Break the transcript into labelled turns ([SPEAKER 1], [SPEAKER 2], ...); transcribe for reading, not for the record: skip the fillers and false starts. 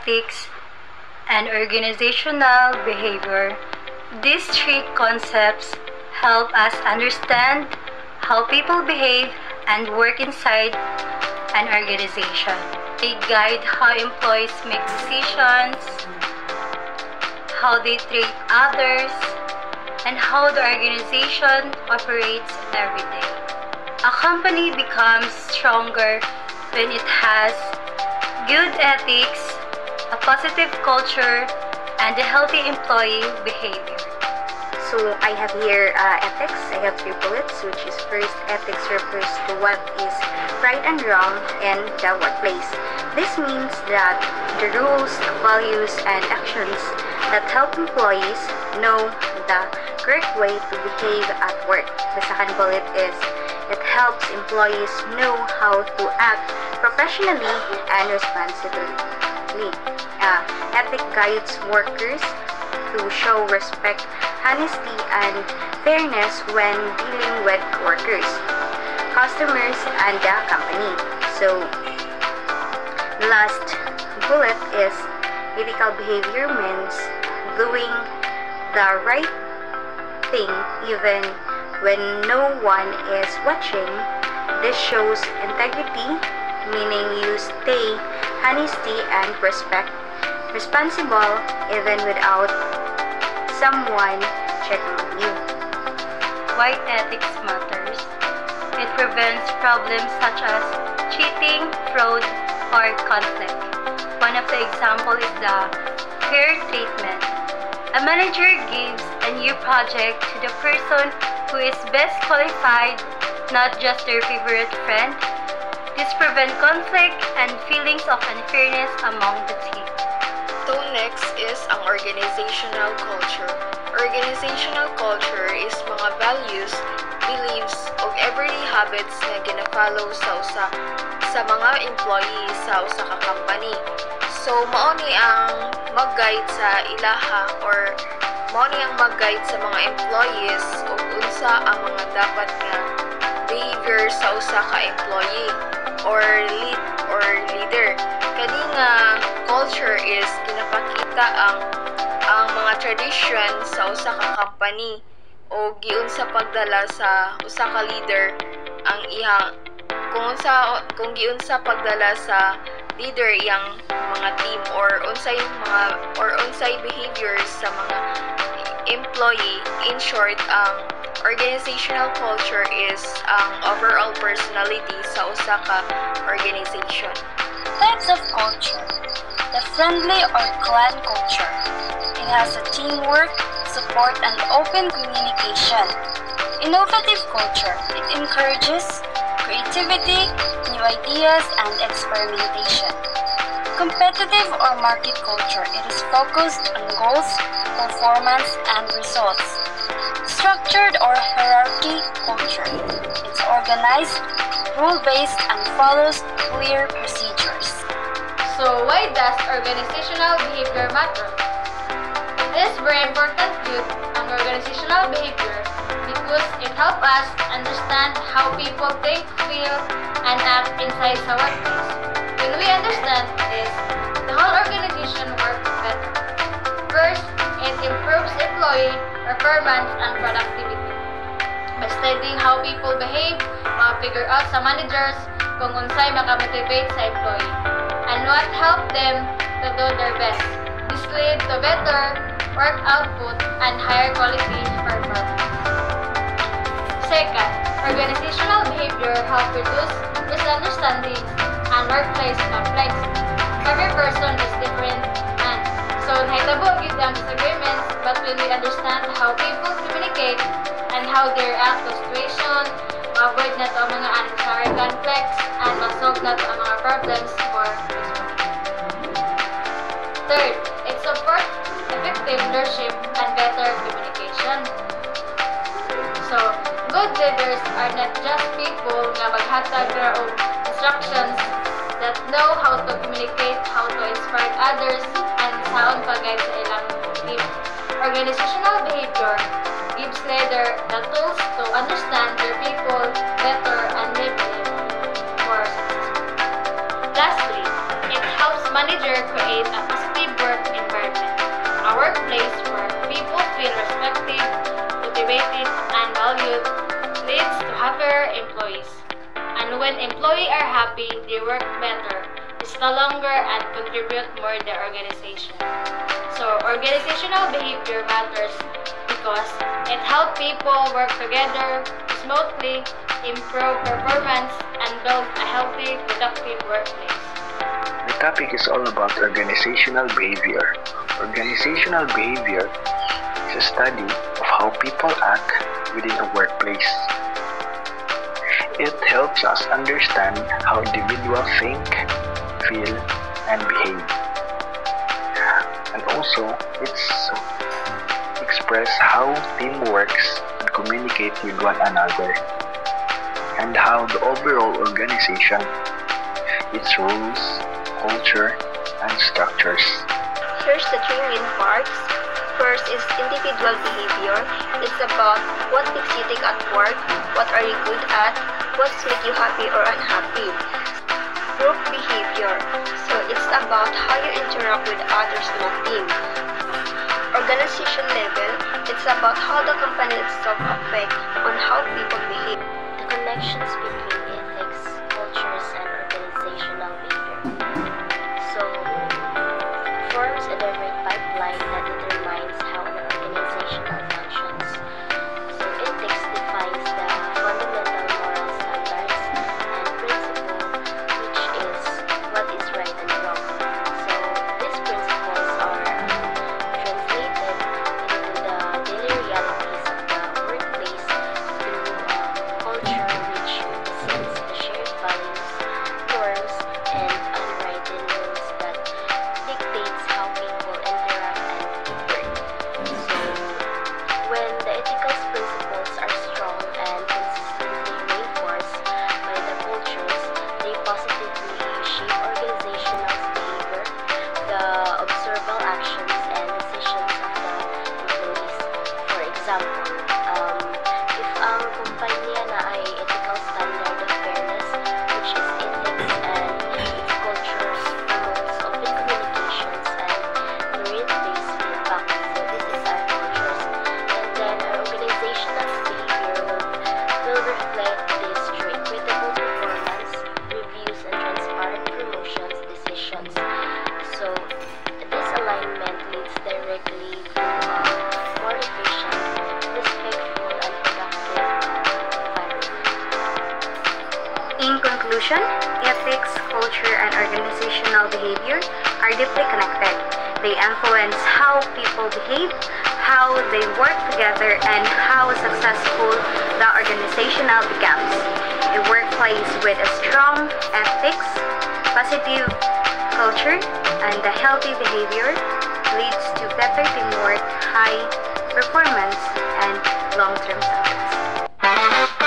[SPEAKER 1] ethics, and organizational behavior. These three concepts help us understand how people behave and work inside an organization. They guide how employees make decisions, how they treat others, and how the organization operates every day. A company becomes stronger when it has good ethics, a positive culture, and a healthy employee behavior.
[SPEAKER 2] So I have here ethics. I have 3 bullets, which is first, ethics refers to what is right and wrong in the workplace. This means that the rules, values, and actions that help employees know the correct way to behave at work. The second bullet is it helps employees know how to act professionally and responsibly. Ethic guides workers to show respect, honesty, and fairness when dealing with workers, customers, and the company. So, the last bullet is ethical behavior means doing the right thing even when no one is watching. This shows integrity, meaning you stay honesty and responsible even without someone checking on you.
[SPEAKER 1] Why ethics matters? It prevents problems such as cheating, fraud, or conflict. One of the examples is the fair treatment. A manager gives a new project to the person who is best qualified, not just their favorite friend. This prevents conflict and feelings of unfairness among the team.
[SPEAKER 3] So next is ang organizational culture. Organizational culture is mga values, beliefs, ug everyday habits nga gina-follow sa mga employees sa usa ka company. So mao ni ang mag-guide sa ilaha or mao ni ang mag-guide sa mga employees ug unsa ang mga dapat nga behavior sa usa ka employee or leader. Kani nga culture is ginapakita ang mga tradition sa usa ka company o giunsa pagdala sa usa ka leader ang iyang kung giunsa pagdala sa leader iyang mga team or unsay behaviors sa mga employee. In short, ang organizational culture is ang overall personality sa usa ka organization.
[SPEAKER 4] Types of culture. The friendly or clan culture. It has a teamwork, support, and open communication. Innovative culture. It encourages creativity, new ideas, and experimentation. Competitive or market culture. It is focused on goals, performance, and results. Structured or hierarchy culture. It's organized, rule-based, and follows clear procedures.
[SPEAKER 5] So why does organizational behavior matter? It is very important to an organizational behavior because it helps us understand how people think, feel, and act inside the workplace. When we understand this, the whole organization works better. First, it improves employee performance and productivity. By studying how people behave, ma-figure out sa managers kung unsay makamotivate sa employee and what help them to do their best. This leads to better work output and higher quality performance. Second, organizational behavior helps reduce misunderstandings and workplace conflicts. Every person is different and so nahitabo gyud ang disagreements, but when we understand how people communicate and how they react to situations, avoid na to ang mga unnecessary conflicts and masolve na to ang mga problems more peacefully. Third, it supports effective leadership and better communication. So, good leaders are not just people nga maghatag ra og instructions that know how to communicate, how to inspire others, and saon pag-guide sa ilang team. Organizational behavior gives leader the tools to understand their people better and live more successfully. Lastly, it helps manager create create a positive work environment, a workplace where people feel respected, motivated, and valued leads to happier employees. And when employees are happy, they work better, stay longer, and contribute more to the organization. So organizational behavior matters because it helps people work together smoothly, improve performance, and build a healthy, productive workplace.
[SPEAKER 6] The topic is all about organizational behavior. Organizational behavior is a study of how people act within a workplace. It helps us understand how individuals think, feel, and behave. And also, it's express how team works and communicate with one another, and how the overall organization, its rules, culture, and structures.
[SPEAKER 2] Here's the three main parts. First is individual behavior. It's about what makes you tick at work, what are you good at, what makes you happy or unhappy. Group behavior. So it's about how you interact with others in a team. Organization level. It's about how the company itself affects on how people behave.
[SPEAKER 7] The connections between ethics, cultures, and organizational behavior. So, forms a direct pipeline that determines how an organization functions. So, ethics defines the fundamental moral standards and principle, which is what is right and wrong. So, these principles are translated into the daily realities of the workplace through culture, which represents the shared values, norms, and unwritten rules that dictates how people interact and work. So, when the ethical principles are strong and consistently reinforced by the cultures, they positively shape organizational behavior, the observable actions and decisions of the employees. For example, if ang kumpanya na ay ethical standard of fairness, which is ethics, and its cultures promotes open communications and merit-based feedback. So this is our cultures. And then our organizational behavior will reflect this through equitable performance, reviews, and transparent promotions decisions. So this alignment leads directly to a more efficient, respectful, and productive environment.
[SPEAKER 2] In conclusion, ethics, culture, and organizational behavior are deeply connected. They influence how people behave, how they work together, and how successful the organization becomes. A workplace with a strong ethics, positive culture, and a healthy behavior leads to better teamwork, high performance, and long-term success.